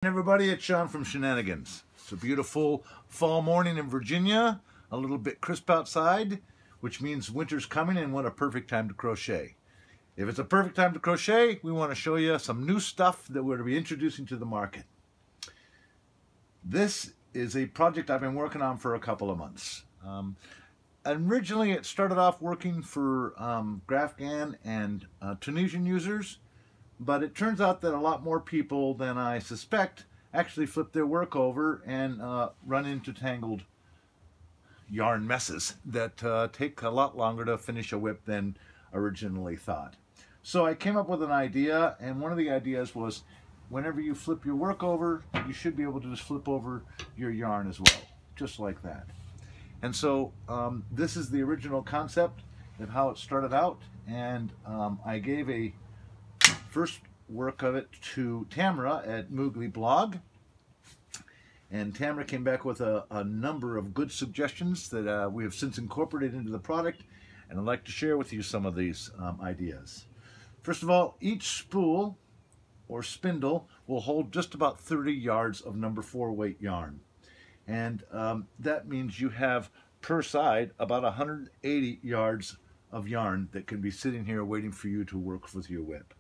Everybody, it's Sean from Shenanigans. It's a beautiful fall morning in Virginia, a little bit crisp outside, which means winter's coming, and what a perfect time to crochet. If it's a perfect time to crochet, we want to show you some new stuff that we're going to be introducing to the market. This is a project I've been working on for a couple of months. Originally it started off working for Afghan and Tunisian users, but it turns out that a lot more people than I suspect actually flip their work over and run into tangled yarn messes that take a lot longer to finish a whip than originally thought. So I came up with an idea, and one of the ideas was whenever you flip your work over, you should be able to just flip over your yarn as well, just like that. And so this is the original concept of how it started out, and I gave a first work of it to Tamara at Moogly Blog, and Tamara came back with a number of good suggestions that we have since incorporated into the product, and I'd like to share with you some of these ideas. First of all, each spool or spindle will hold just about 30 yards of number 4 weight yarn, and that means you have per side about 180 yards of yarn that can be sitting here waiting for you to work with your whip.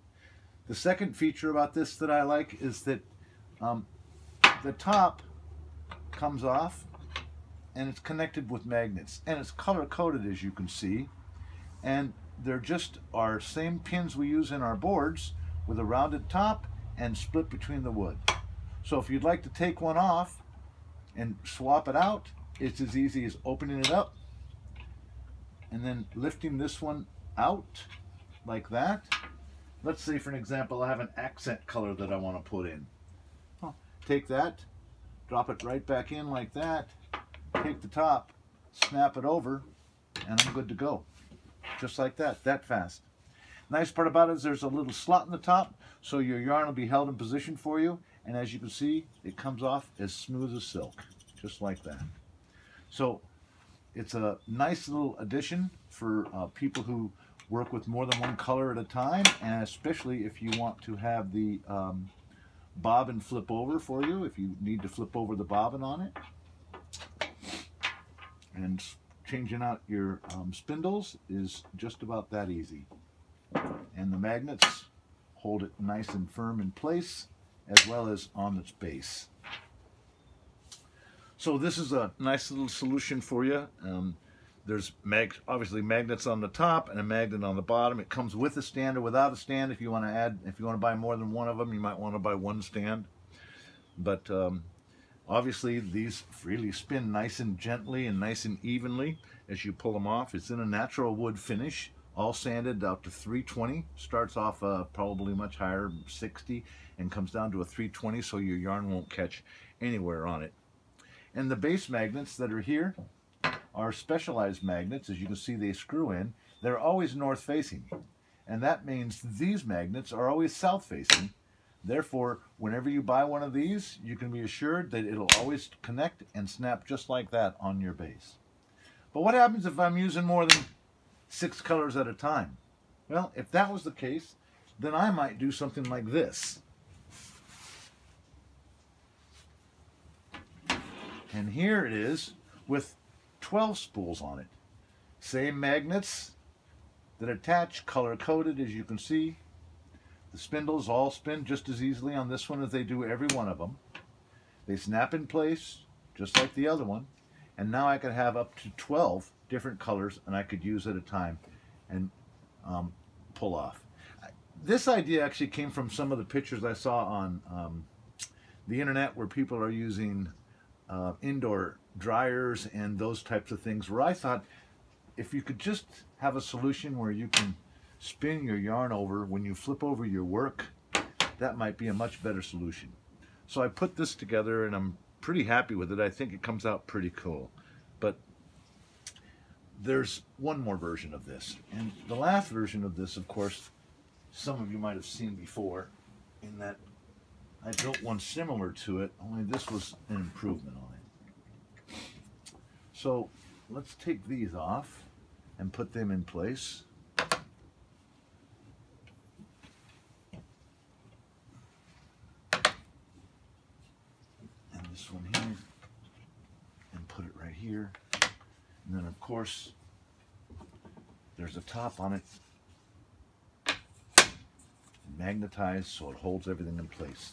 The second feature about this that I like is that the top comes off and it's connected with magnets, and it's color coded, as you can see, and they're just our same pins we use in our boards with a rounded top and split between the wood. So if you'd like to take one off and swap it out, it's as easy as opening it up and then lifting this one out like that. Let's say, for an example, I have an accent color that I want to put in. Take that, drop it right back in like that, take the top, snap it over, and I'm good to go. Just like that, that fast. Nice part about it is there's a little slot in the top, so your yarn will be held in position for you, and as you can see, it comes off as smooth as silk, just like that. So it's a nice little addition for people who work with more than one color at a time, and especially if you want to have the bobbin flip over for you, if you need to flip over the bobbin on it. And changing out your spindles is just about that easy. And the magnets hold it nice and firm in place, as well as on its base. So this is a nice little solution for you. There's obviously magnets on the top and a magnet on the bottom. It comes with a stand or without a stand. If you want to buy more than one of them, you might want to buy one stand. But obviously these freely spin nice and gently and nice and evenly as you pull them off. It's in a natural wood finish, all sanded out to 320. Starts off probably much higher, 60, and comes down to a 320, so your yarn won't catch anywhere on it. And the base magnets that are here are specialized magnets. As you can see, they screw in. They're always north facing, and that means these magnets are always south facing. Therefore, whenever you buy one of these, you can be assured that it'll always connect and snap just like that on your base. But what happens if I'm using more than 6 colors at a time? Well, if that was the case, then I might do something like this. And here it is with 12 spools on it. Same magnets that attach, color coded, as you can see. The spindles all spin just as easily on this one as they do every one of them. They snap in place just like the other one, and now I could have up to 12 different colors, and I could use at a time and pull off. This idea actually came from some of the pictures I saw on the internet where people are using indoor dryers and those types of things, where I thought if you could just have a solution where you can spin your yarn over when you flip over your work, that might be a much better solution. So I put this together, and I'm pretty happy with it. I think it comes out pretty cool. But there's one more version of this, and the last version of this, of course, some of you might have seen before, in that I built one similar to it, only this was an improvement on it. So let's take these off and put them in place. this one here and put it right here. And then of course there's a top on it, magnetized so it holds everything in place.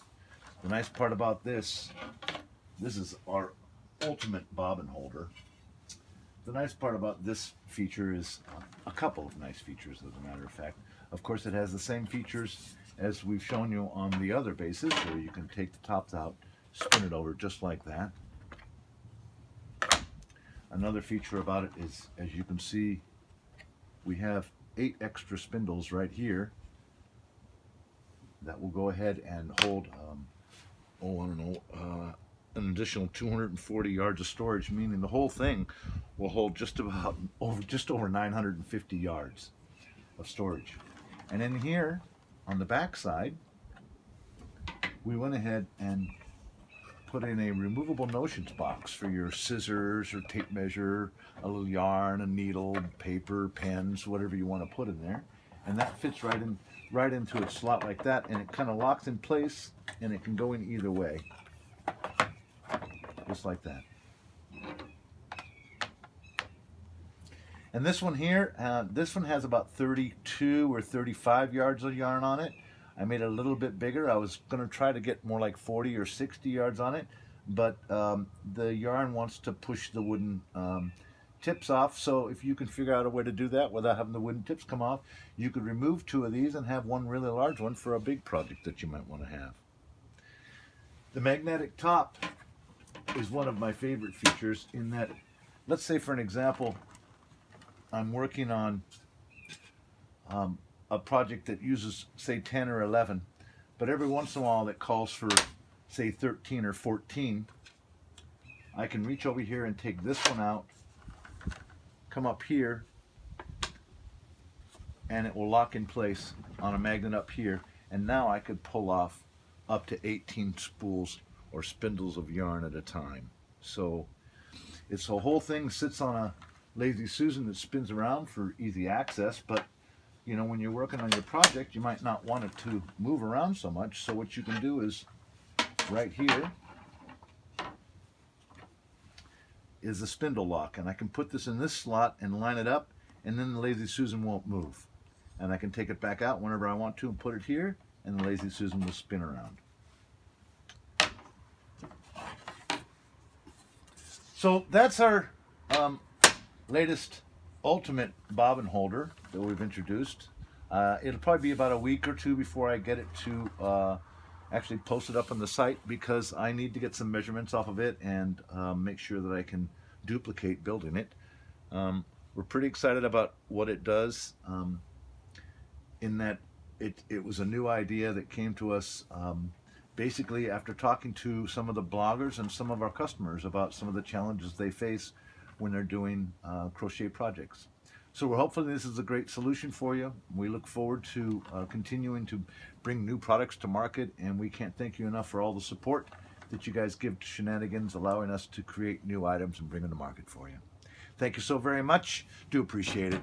The nice part about this is our ultimate bobbin holder. The nice part about this feature is a couple of nice features, as a matter of fact. Of course, it has the same features as we've shown you on the other bases, where you can take the tops out, spin it over just like that. Another feature about it is, as you can see, we have 8 extra spindles right here that will go ahead and hold, an additional 240 yards of storage, meaning the whole thing will hold just over 950 yards of storage. And in here, on the back side, we went ahead and put in a removable notions box for your scissors or tape measure, a little yarn, a needle, paper, pens, whatever you want to put in there. And that fits right into its slot like that, and it kind of locks in place, and it can go in either way, just like that. And this one here, this one has about 32 or 35 yards of yarn on it. I made it a little bit bigger. I was going to try to get more like 40 or 60 yards on it, but the yarn wants to push the wooden tips off. So if you can figure out a way to do that without having the wooden tips come off, you could remove 2 of these and have one really large one for a big project that you might want to have. The magnetic top is one of my favorite features in that, let's say for an example, I'm working on a project that uses, say, 10 or 11, but every once in a while that calls for, say, 13 or 14. I can reach over here and take this one out, come up here, and it will lock in place on a magnet up here, and now I could pull off up to 18 spools or spindles of yarn at a time. So it's the whole thing sits on a Lazy Susan that spins around for easy access, but you know, when you're working on your project, you might not want it to move around so much. So what you can do is, right here is a spindle lock, and I can put this in this slot and line it up, and then the Lazy Susan won't move. And I can take it back out whenever I want to and put it here, and the Lazy Susan will spin around. So that's our latest ultimate bobbin holder that we've introduced. It'll probably be about a week or 2 before I get it to actually post it up on the site, because I need to get some measurements off of it and make sure that I can duplicate building it. We're pretty excited about what it does, in that it was a new idea that came to us basically after talking to some of the bloggers and some of our customers about some of the challenges they face when they're doing crochet projects. So we're hopefully this is a great solution for you. We look forward to continuing to bring new products to market, and we can't thank you enough for all the support that you guys give to Shenanigans, allowing us to create new items and bring them to market for you. Thank you so very much. Do appreciate it.